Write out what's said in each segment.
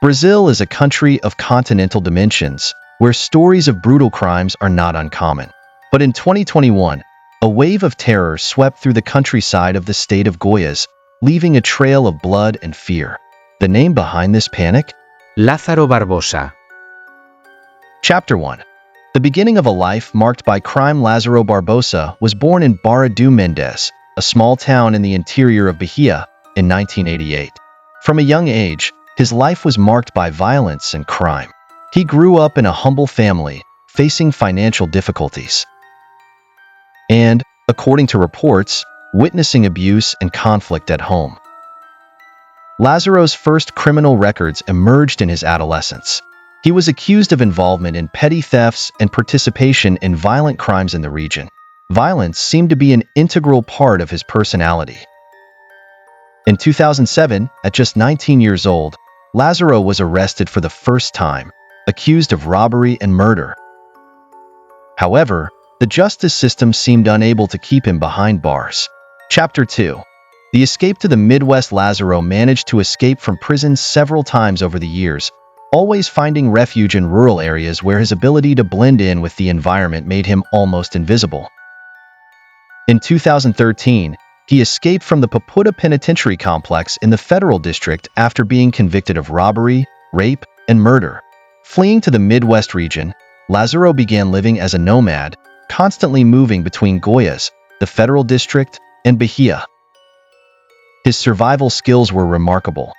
Brazil is a country of continental dimensions, where stories of brutal crimes are not uncommon. But in 2021, a wave of terror swept through the countryside of the state of Goiás, leaving a trail of blood and fear. The name behind this panic? Lázaro Barbosa. Chapter 1. The beginning of a life marked by crime. Lázaro Barbosa was born in Barra do Mendes, a small town in the interior of Bahia, in 1988. From a young age, his life was marked by violence and crime. He grew up in a humble family, facing financial difficulties, and, according to reports, witnessing abuse and conflict at home. Lazaro's first criminal records emerged in his adolescence. He was accused of involvement in petty thefts and participation in violent crimes in the region. Violence seemed to be an integral part of his personality. In 2007, at just 19 years old, Lazaro was arrested for the first time, accused of robbery and murder. However, the justice system seemed unable to keep him behind bars. Chapter 2. The escape to the Midwest. Lazaro managed to escape from prison several times over the years, always finding refuge in rural areas where his ability to blend in with the environment made him almost invisible. In 2013, he escaped from the Papuda Penitentiary Complex in the Federal District after being convicted of robbery, rape, and murder. Fleeing to the Midwest region, Lazaro began living as a nomad, constantly moving between Goiás, the Federal District, and Bahia. His survival skills were remarkable.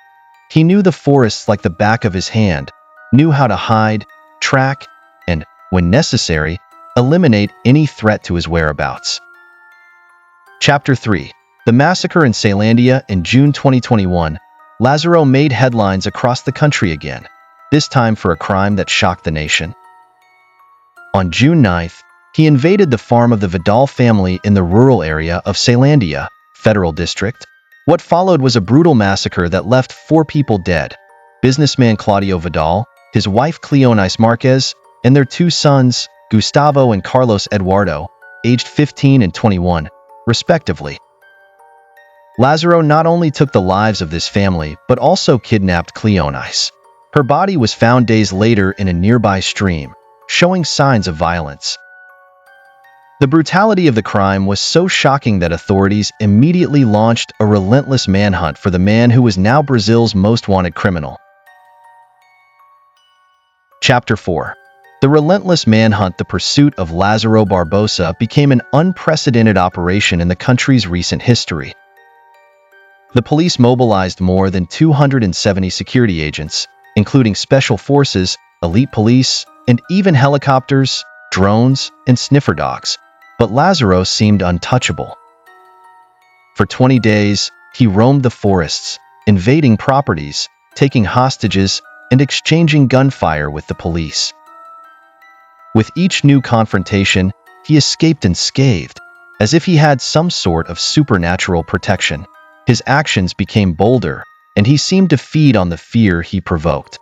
He knew the forests like the back of his hand, knew how to hide, track, and, when necessary, eliminate any threat to his whereabouts. Chapter 3. The massacre in Ceilândia. In June 2021, Lazaro made headlines across the country again, this time for a crime that shocked the nation. On June 9th, he invaded the farm of the Vidal family in the rural area of Ceilândia, Federal District. What followed was a brutal massacre that left 4 people dead: businessman Claudio Vidal, his wife Cleonice Marquez, and their 2 sons, Gustavo and Carlos Eduardo, aged 15 and 21, respectively. Lazaro not only took the lives of this family, but also kidnapped Cleonice. Her body was found days later in a nearby stream, showing signs of violence. The brutality of the crime was so shocking that authorities immediately launched a relentless manhunt for the man who was now Brazil's most wanted criminal. Chapter 4. The Relentless Manhunt. The pursuit of Lázaro Barbosa became an unprecedented operation in the country's recent history. The police mobilized more than 270 security agents, including special forces, elite police, and even helicopters, drones, and sniffer dogs. But Lazaro seemed untouchable. For 20 days, he roamed the forests, invading properties, taking hostages, and exchanging gunfire with the police. With each new confrontation, he escaped unscathed, as if he had some sort of supernatural protection. His actions became bolder, and he seemed to feed on the fear he provoked.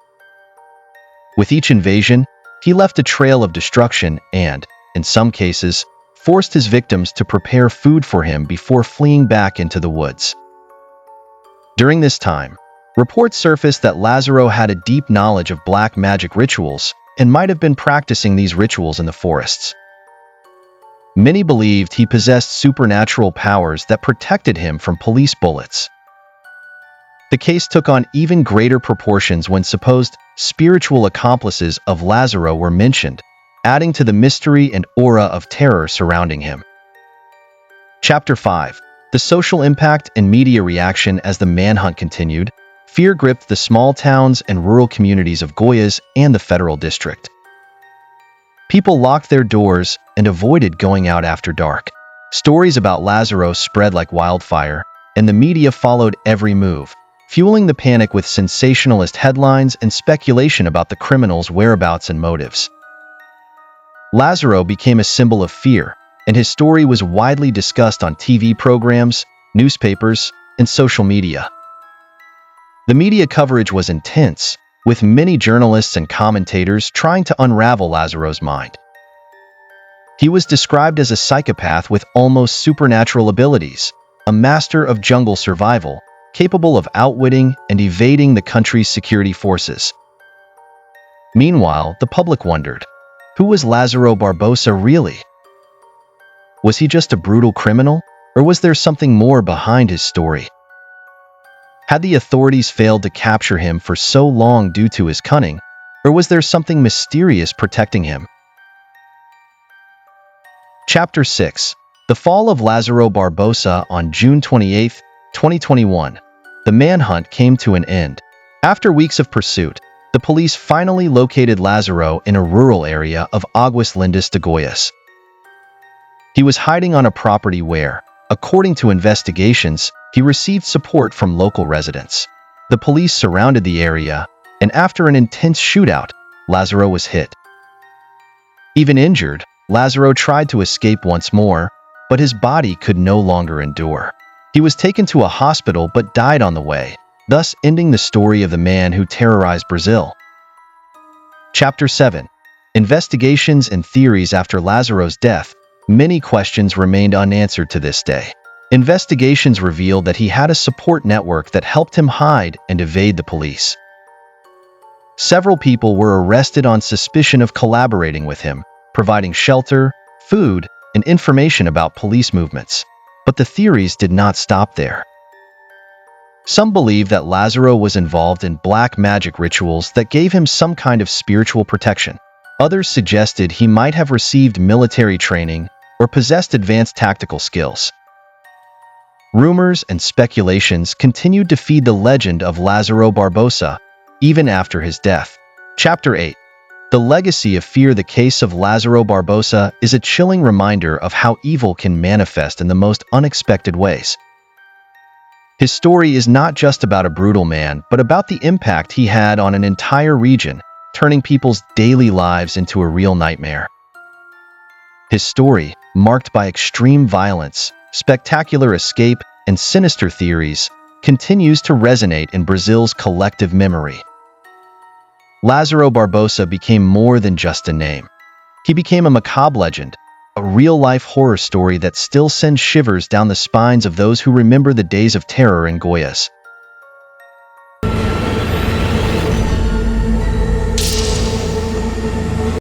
With each invasion, he left a trail of destruction and, in some cases, forced his victims to prepare food for him before fleeing back into the woods. During this time, reports surfaced that Lazaro had a deep knowledge of black magic rituals and might have been practicing these rituals in the forests. Many believed he possessed supernatural powers that protected him from police bullets. The case took on even greater proportions when supposed spiritual accomplices of Lazaro were mentioned, adding to the mystery and aura of terror surrounding him. Chapter 5. The social impact and media reaction. As the manhunt continued, fear gripped the small towns and rural communities of Goiás and the Federal District. People locked their doors and avoided going out after dark. Stories about Lazaro spread like wildfire, and the media followed every move, fueling the panic with sensationalist headlines and speculation about the criminal's whereabouts and motives. Lazaro became a symbol of fear, and his story was widely discussed on TV programs, newspapers, and social media. The media coverage was intense, with many journalists and commentators trying to unravel Lazaro's mind. He was described as a psychopath with almost supernatural abilities, a master of jungle survival, capable of outwitting and evading the country's security forces. Meanwhile, the public wondered, who was Lázaro Barbosa really? Was he just a brutal criminal, or was there something more behind his story? Had the authorities failed to capture him for so long due to his cunning, or was there something mysterious protecting him? Chapter 6. The Fall of Lázaro Barbosa on June 28, 2021. The manhunt came to an end. After weeks of pursuit, the police finally located Lázaro in a rural area of Aguas Lindas de Goiás. He was hiding on a property where, according to investigations, he received support from local residents. The police surrounded the area, and after an intense shootout, Lázaro was hit. Even injured, Lázaro tried to escape once more, but his body could no longer endure. He was taken to a hospital but died on the way, thus ending the story of the man who terrorized Brazil. Chapter 7. Investigations and theories after Lázaro's death. Many questions remained unanswered to this day. Investigations revealed that he had a support network that helped him hide and evade the police. Several people were arrested on suspicion of collaborating with him, providing shelter, food, and information about police movements. But the theories did not stop there. Some believe that Lázaro was involved in black magic rituals that gave him some kind of spiritual protection. Others suggested he might have received military training or possessed advanced tactical skills. Rumors and speculations continued to feed the legend of Lázaro Barbosa, even after his death. Chapter 8. The legacy of fear. The case of Lázaro Barbosa is a chilling reminder of how evil can manifest in the most unexpected ways. His story is not just about a brutal man, but about the impact he had on an entire region, turning people's daily lives into a real nightmare. His story, marked by extreme violence, spectacular escape, and sinister theories, continues to resonate in Brazil's collective memory. Lázaro Barbosa became more than just a name. He became a macabre legend, a real-life horror story that still sends shivers down the spines of those who remember the days of terror in Goiás.